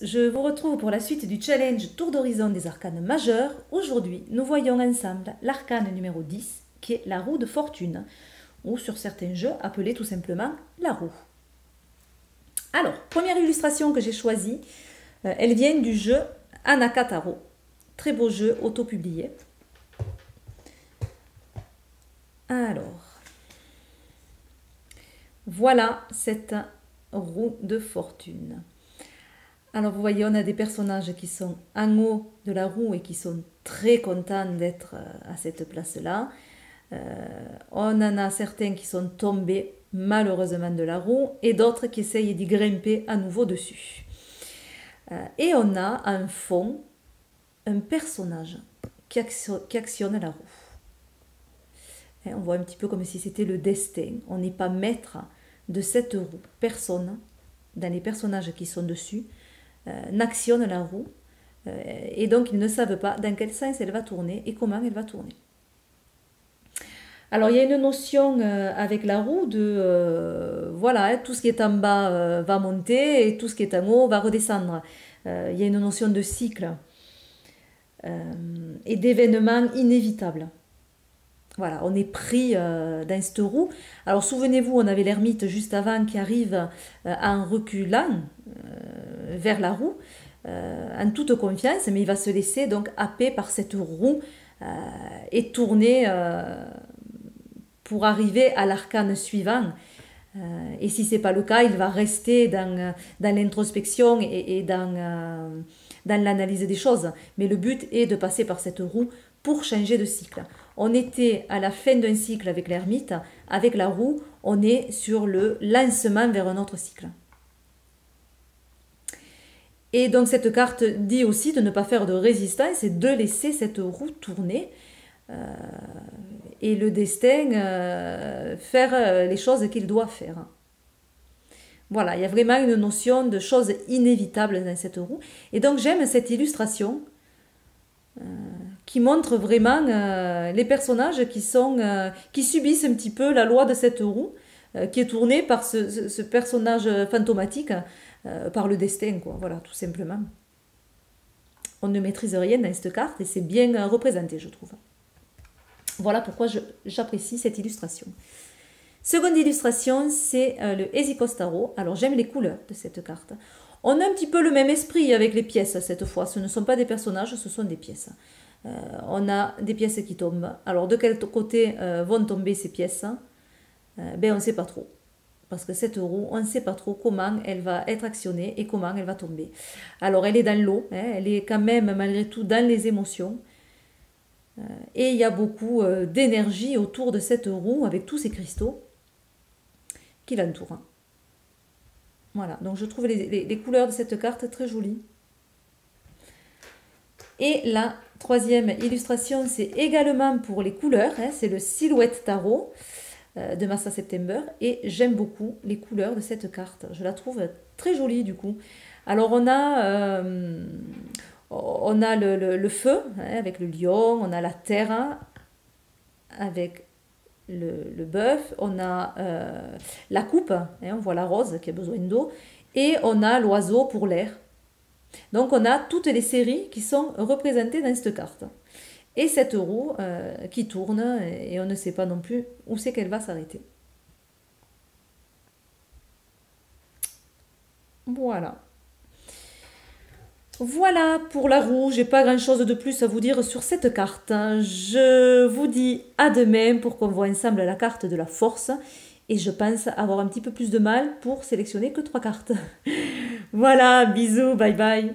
je vous retrouve pour la suite du challenge Tour d'horizon des arcanes majeurs. Aujourd'hui, nous voyons ensemble l'arcane numéro 10, qui est la roue de fortune, ou sur certains jeux, appelée tout simplement la roue. Alors, première illustration que j'ai choisie, elle vient du jeu Anakataro. Très beau jeu, auto-publié. Alors, voilà cette roue de fortune. Alors vous voyez, on a des personnages qui sont en haut de la roue et qui sont très contents d'être à cette place-là. On en a certains qui sont tombés malheureusement de la roue et d'autres qui essayent d'y grimper à nouveau dessus. Et on a en fond un personnage qui actionne la roue. Et on voit un petit peu comme si c'était le destin. On n'est pas maître de cette roue. Personne, dans les personnages qui sont dessus, n'actionne la roue et donc ils ne savent pas dans quel sens elle va tourner et comment elle va tourner. Alors il y a une notion avec la roue de voilà, tout ce qui est en bas va monter et tout ce qui est en haut va redescendre. Il y a une notion de cycle et d'événements inévitables. Voilà, on est pris dans cette roue. Alors souvenez-vous, on avait l'ermite juste avant qui arrive en reculant vers la roue, en toute confiance, mais il va se laisser donc happer par cette roue et tourner pour arriver à l'arcane suivant. Et si ce n'est pas le cas, il va rester dans l'introspection et dans l'analyse des choses. Mais le but est de passer par cette roue pour changer de cycle. On était à la fin d'un cycle avec l'ermite, avec la roue, on est sur le lancement vers un autre cycle. Et donc cette carte dit aussi de ne pas faire de résistance et de laisser cette roue tourner et le destin faire les choses qu'il doit faire. Voilà, il y a vraiment une notion de choses inévitables dans cette roue. Et donc j'aime cette illustration qui montre vraiment les personnages qui subissent un petit peu la loi de cette roue qui est tournée par ce personnage fantomatique, par le destin, quoi. Voilà, tout simplement. On ne maîtrise rien dans cette carte et c'est bien représenté, je trouve. Voilà pourquoi j'apprécie cette illustration. Seconde illustration, c'est le Hésicos Tarot. Alors j'aime les couleurs de cette carte. On a un petit peu le même esprit avec les pièces cette fois. Ce ne sont pas des personnages, ce sont des pièces. On a des pièces qui tombent. Alors de quel côté vont tomber ces pièces? Ben on ne sait pas trop. Parce que cette roue, on ne sait pas trop comment elle va être actionnée et comment elle va tomber. Alors elle est dans l'eau, hein, elle est quand même malgré tout dans les émotions. Et il y a beaucoup d'énergie autour de cette roue avec tous ces cristaux qui l'entourent. Voilà, donc je trouve les couleurs de cette carte très jolies. Et la troisième illustration, c'est également pour les couleurs, hein, c'est le Silhouette Tarot de Massa September. Et j'aime beaucoup les couleurs de cette carte. Je la trouve très jolie du coup. Alors on a le feu hein, avec le lion, on a la terre avec le bœuf, on a la coupe, hein, on voit la rose qui a besoin d'eau, et on a l'oiseau pour l'air. Donc on a toutes les séries qui sont représentées dans cette carte. Et cette roue qui tourne, et on ne sait pas non plus où c'est qu'elle va s'arrêter. Voilà. Voilà pour la roue, j'ai pas grand chose de plus à vous dire sur cette carte. Je vous dis à demain pour qu'on voit ensemble la carte de la force et je pense avoir un petit peu plus de mal pour sélectionner que 3 cartes. Voilà, bisous, bye bye.